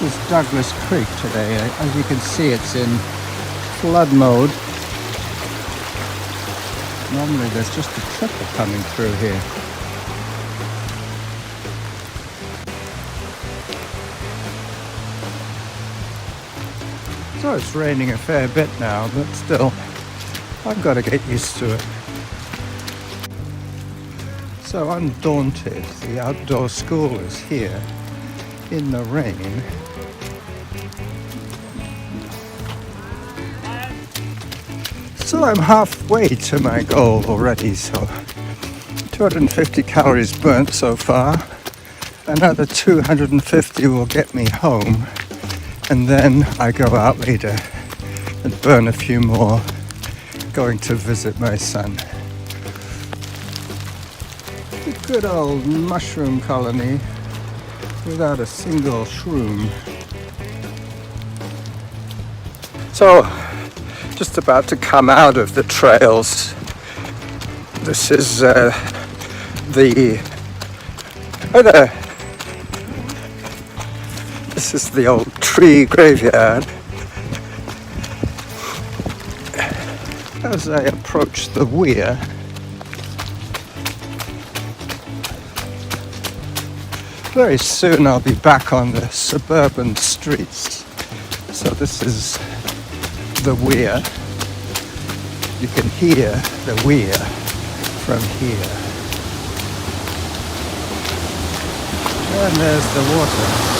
is Douglas Creek today. As you can see, it's in flood mode. Normally there's just a trickle coming through here. So it's raining a fair bit now, but still, I've got to get used to it. So undaunted, the outdoor school is here in the rain. So I'm halfway to my goal already, so 250 calories burnt so far. Another 250 will get me home, and then I go out later and burn a few more, going to visit my son. A good old mushroom colony without a single shroom. So, just about to come out of the trails. This is this is the old tree graveyard. As I approach the weir, very soon I'll be back on the suburban streets. So this is the weir. You can hear the weir from here. And there's the water.